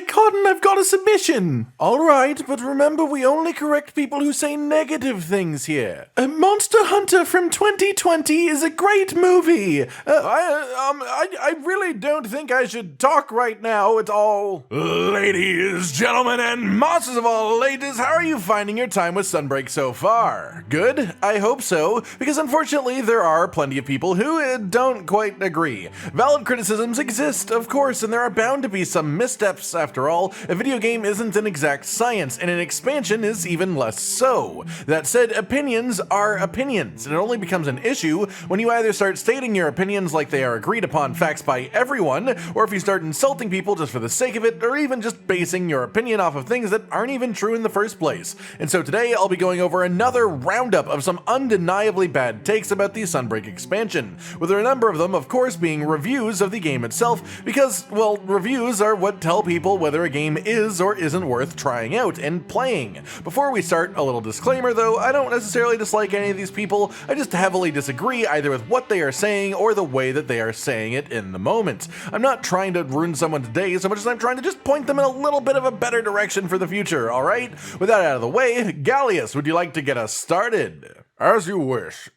Hey, Cotton, I've got a submission. All right, but remember, we only correct people who say negative things here. Monster Hunter from 2020 is a great movie. I really don't think I should talk right now. It's all... Ladies, gentlemen, and monsters of all ages, how are you finding your time with Sunbreak so far? Good? I hope so, because unfortunately there are plenty of people who don't quite agree. Valid criticisms exist, of course, and there are bound to be some missteps. After all, a video game isn't an exact science, and an expansion is even less so. That said, opinions are opinions, and it only becomes an issue when you either start stating your opinions like they are agreed upon facts by everyone, or if you start insulting people just for the sake of it, or even just basing your opinion off of things that aren't even true in the first place. And so today I'll be going over another roundup of some undeniably bad takes about the Sunbreak expansion, with a number of them of course being reviews of the game itself, because, well, reviews are what tell people whether a game is or isn't worth trying out and playing. Before we start, a little disclaimer though, I don't necessarily dislike any of these people, I just heavily disagree either with what they are saying or the way that they are saying it in the moment. I'm not trying to ruin someone's day so much as I'm trying to just point them in a little bit of a better direction for the future, alright? With that out of the way, Gallius, would you like to get us started? As you wish.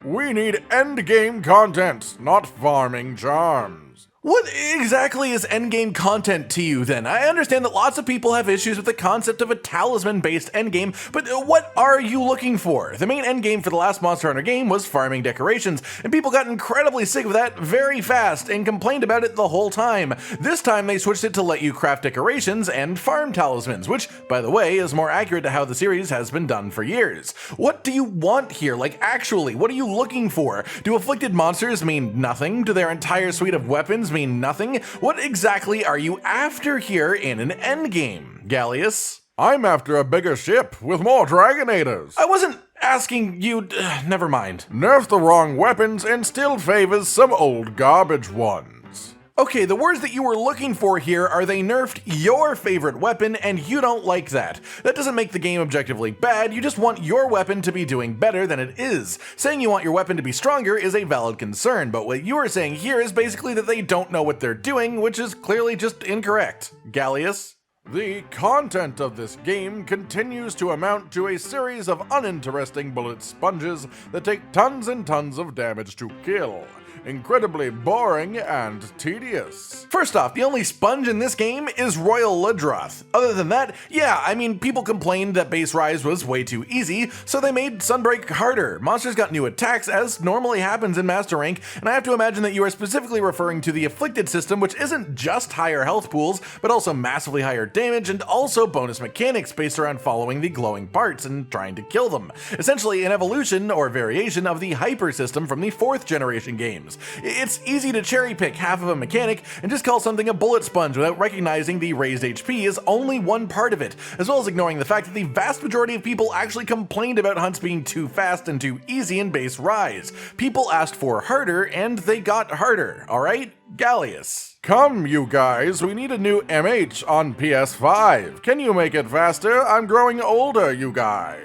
We need endgame content, not farming charms. What exactly is endgame content to you then? I understand that lots of people have issues with the concept of a talisman-based endgame, but what are you looking for? The main endgame for the last Monster Hunter game was farming decorations, and people got incredibly sick of that very fast and complained about it the whole time. This time they switched it to let you craft decorations and farm talismans, which, by the way, is more accurate to how the series has been done for years. What do you want here? Like, actually, what are you looking for? Do afflicted monsters mean nothing? Do their entire suite of weapons mean nothing? What exactly are you after here in an endgame, Gallius? I'm after a bigger ship with more Dragonators. I wasn't asking you... never mind. Nerf the wrong weapons and still favors some old garbage ones. Okay, the words that you were looking for here are they nerfed your favorite weapon and you don't like that. That doesn't make the game objectively bad, you just want your weapon to be doing better than it is. Saying you want your weapon to be stronger is a valid concern, but what you are saying here is basically that they don't know what they're doing, which is clearly just incorrect. Gallius? The content of this game continues to amount to a series of uninteresting bullet sponges that take tons and tons of damage to kill. Incredibly boring and tedious. First off, the only sponge in this game is Royal Ludroth. Other than that, yeah, I mean, people complained that base Rise was way too easy, so they made Sunbreak harder. Monsters got new attacks, as normally happens in Master Rank, and I have to imagine that you are specifically referring to the Afflicted system, which isn't just higher health pools, but also massively higher damage, and also bonus mechanics based around following the glowing parts and trying to kill them. Essentially an evolution or variation of the Hyper system from the 4th generation games. It's easy to cherry pick half of a mechanic and just call something a bullet sponge without recognizing the raised HP is only one part of it, as well as ignoring the fact that the vast majority of people actually complained about hunts being too fast and too easy in base Rise. People asked for harder and they got harder, alright? Gallius. Come, you guys, we need a new MH on PS5. Can you make it faster? I'm growing older, you guys.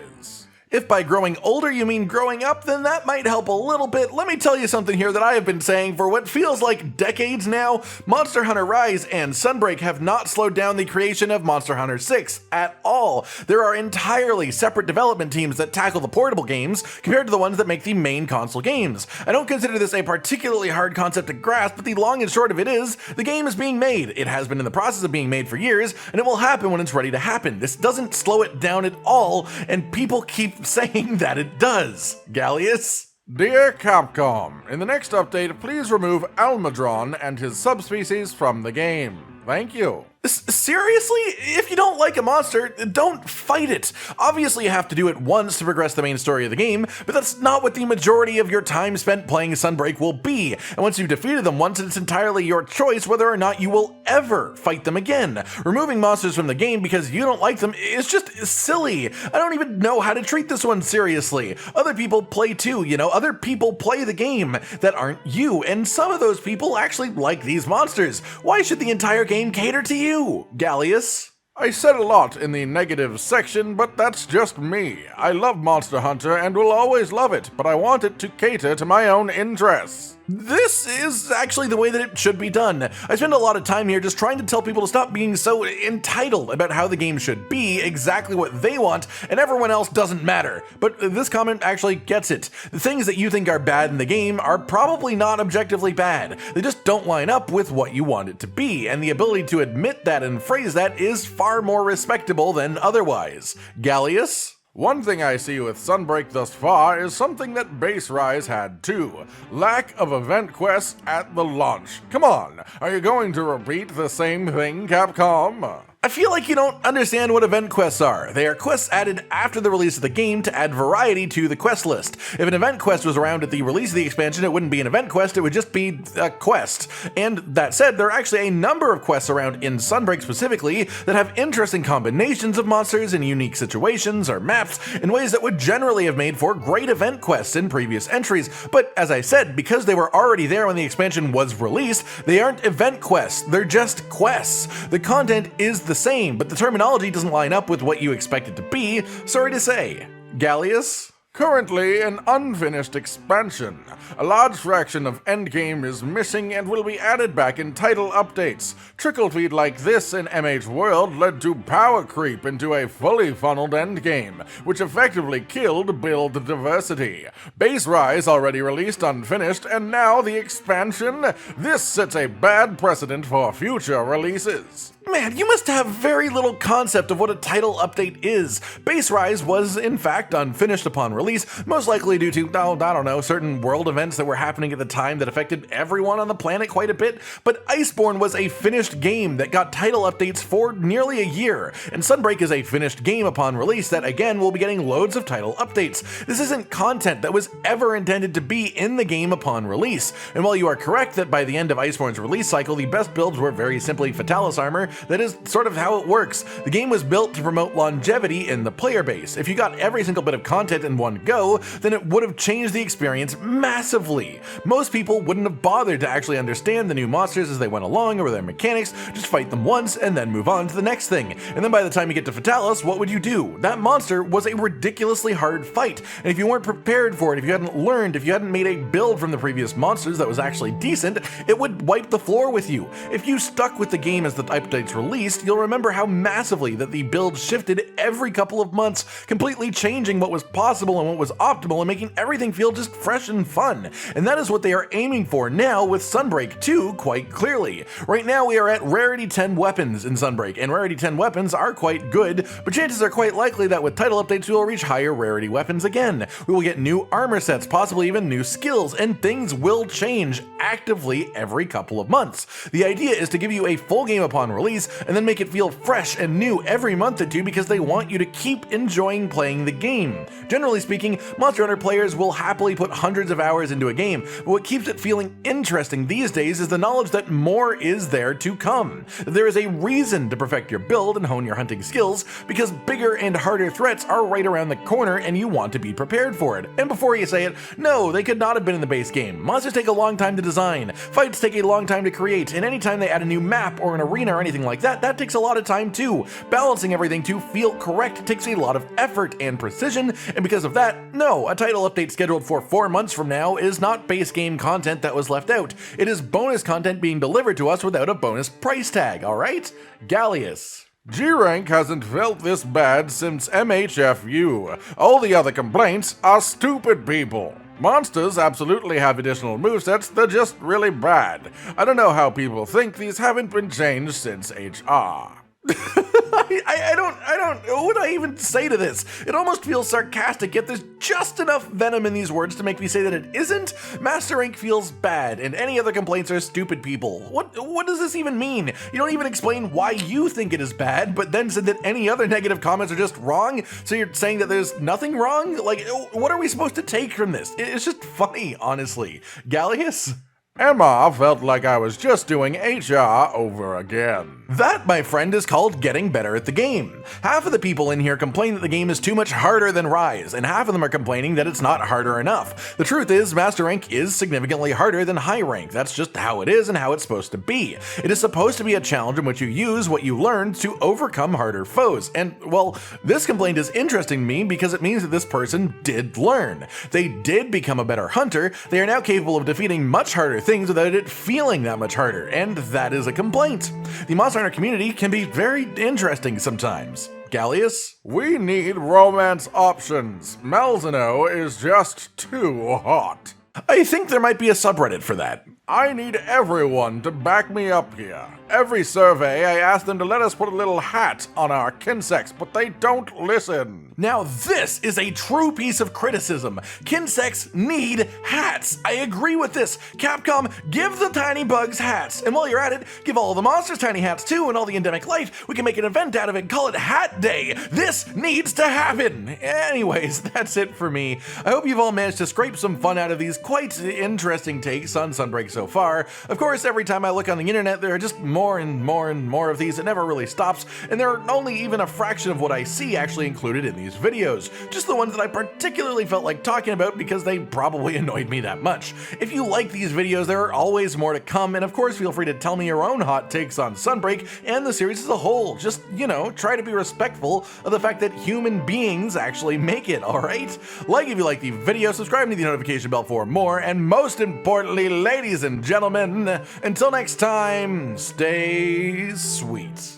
If by growing older you mean growing up, then that might help a little bit. Let me tell you something here that I have been saying for what feels like decades now. Monster Hunter Rise and Sunbreak have not slowed down the creation of Monster Hunter 6 at all. There are entirely separate development teams that tackle the portable games compared to the ones that make the main console games. I don't consider this a particularly hard concept to grasp, but the long and short of it is, the game is being made. It has been in the process of being made for years, and it will happen when it's ready to happen. This doesn't slow it down at all, and people keep saying that it does. Gallius? Dear Capcom, in the next update, please remove Almadron and his subspecies from the game. Thank you. Seriously? If you don't like a monster, don't fight it. Obviously you have to do it once to progress the main story of the game, but that's not what the majority of your time spent playing Sunbreak will be. And once you've defeated them once, it's entirely your choice whether or not you will ever fight them again. Removing monsters from the game because you don't like them is just silly. I don't even know how to treat this one seriously. Other people play too, you know, other people play the game that aren't you, and some of those people actually like these monsters. Why should the entire game cater to you? Gallius? I said a lot in the negative section, but that's just me. I love Monster Hunter and will always love it, but I want it to cater to my own interests. This is actually the way that it should be done. I spend a lot of time here just trying to tell people to stop being so entitled about how the game should be, exactly what they want, and everyone else doesn't matter. But this comment actually gets it. The things that you think are bad in the game are probably not objectively bad. They just don't line up with what you want it to be, and the ability to admit that and phrase that is far more respectable than otherwise. Gallius? One thing I see with Sunbreak thus far is something that Base Rise had too. Lack of event quests at the launch. Come on, are you going to repeat the same thing, Capcom? I feel like you don't understand what event quests are. They are quests added after the release of the game to add variety to the quest list. If an event quest was around at the release of the expansion, it wouldn't be an event quest, it would just be a quest. And that said, there are actually a number of quests around in Sunbreak specifically that have interesting combinations of monsters in unique situations or maps in ways that would generally have made for great event quests in previous entries. But as I said, because they were already there when the expansion was released, they aren't event quests, they're just quests. The content is the same, but the terminology doesn't line up with what you expect it to be, sorry to say. Gallius? Currently an unfinished expansion. A large fraction of endgame is missing and will be added back in title updates. Trickle feed like this in MH World led to power creep into a fully funneled endgame, which effectively killed build diversity. Base Rise already released unfinished, and now the expansion? This sets a bad precedent for future releases. Man, you must have very little concept of what a title update is. Base Rise was, in fact, unfinished upon release, most likely due to, I don't know, certain world events that were happening at the time that affected everyone on the planet quite a bit, but Iceborne was a finished game that got title updates for nearly a year, and Sunbreak is a finished game upon release that, again, will be getting loads of title updates. This isn't content that was ever intended to be in the game upon release, and while you are correct that by the end of Iceborne's release cycle, the best builds were very simply Fatalis armor, that is sort of how it works. The game was built to promote longevity in the player base. If you got every single bit of content in one go, then it would have changed the experience massively. Most people wouldn't have bothered to actually understand the new monsters as they went along or their mechanics, just fight them once and then move on to the next thing. And then by the time you get to Fatalis, what would you do? That monster was a ridiculously hard fight, and if you weren't prepared for it, if you hadn't learned, if you hadn't made a build from the previous monsters that was actually decent, it would wipe the floor with you. If you stuck with the game as the updates released, you'll remember how massively that the build shifted every couple of months, completely changing what was possible and what was optimal and making everything feel just fresh and fun. And that is what they are aiming for now with Sunbreak 2 quite clearly. Right now we are at Rarity 10 weapons in Sunbreak, and Rarity 10 weapons are quite good, but chances are quite likely that with title updates we will reach higher rarity weapons again. We will get new armor sets, possibly even new skills, and things will change actively every couple of months. The idea is to give you a full game upon release and then make it feel fresh and new every month or two because they want you to keep enjoying playing the game. Generally speaking, Monster Hunter players will happily put hundreds of hours into a game, but what keeps it feeling interesting these days is the knowledge that more is there to come. There is a reason to perfect your build and hone your hunting skills because bigger and harder threats are right around the corner and you want to be prepared for it. And before you say it, no, they could not have been in the base game. Monsters take a long time to design, fights take a long time to create, and anytime they add a new map or an arena or anything like that, that takes a lot of time too. Balancing everything to feel correct takes a lot of effort and precision, and because of that, no, a title update scheduled for 4 months from now is not base game content that was left out. It is bonus content being delivered to us without a bonus price tag, alright? Gallius. G-Rank hasn't felt this bad since MHFU. All the other complaints are stupid people. Monsters absolutely have additional movesets, they're just really bad. I don't know how people think these haven't been changed since HR. I don't know what I even say to this. It almost feels sarcastic, yet there's just enough venom in these words to make me say that it isn't. Master Rank feels bad, and any other complaints are stupid people. What does this even mean? You don't even explain why you think it is bad, but then said that any other negative comments are just wrong? So you're saying that there's nothing wrong? Like, what are we supposed to take from this? It's just funny, honestly. Gallius? Emma felt like I was just doing HR over again. That, my friend, is called getting better at the game. Half of the people in here complain that the game is too much harder than Rise, and half of them are complaining that it's not harder enough. The truth is, Master Rank is significantly harder than High Rank. That's just how it is and how it's supposed to be. It is supposed to be a challenge in which you use what you learned to overcome harder foes. And, well, this complaint is interesting to me because it means that this person did learn. They did become a better hunter. They are now capable of defeating much harder things without it feeling that much harder, and that is a complaint. The Monster Hunter community can be very interesting sometimes. Gallius? We need romance options. Malzeno is just too hot. I think there might be a subreddit for that. I need everyone to back me up here. Every survey, I ask them to let us put a little hat on our kinsex, but they don't listen. Now this is a true piece of criticism. Kinsex need hats. I agree with this. Capcom, give the tiny bugs hats. And while you're at it, give all the monsters tiny hats too, and all the endemic life. We can make an event out of it and call it Hat Day. This needs to happen. Anyways, that's it for me. I hope you've all managed to scrape some fun out of these quite interesting takes on Sunbreak so far. Of course, every time I look on the internet, there are just more and more of these. It never really stops, and there are only even a fraction of what I see actually included in these videos. Just the ones that I particularly felt like talking about because they probably annoyed me that much. If you like these videos, there are always more to come, and of course feel free to tell me your own hot takes on Sunbreak and the series as a whole. Just, you know, try to be respectful of the fact that human beings actually make it, alright? Like if you like the video, subscribe to the notification bell for more, and most importantly, ladies and gentlemen, until next time, stay sweet.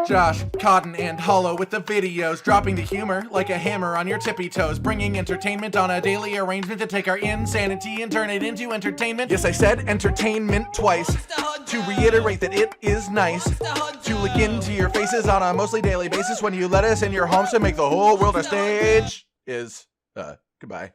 Josh, Cotton, and Hollow with the videos, dropping the humor like a hammer on your tippy toes, bringing entertainment on a daily arrangement to take our insanity and turn it into entertainment. Yes, I said entertainment twice, to reiterate that it is nice to look into your faces on a mostly daily basis when you let us in your homes to make the whole world a stage. Goodbye.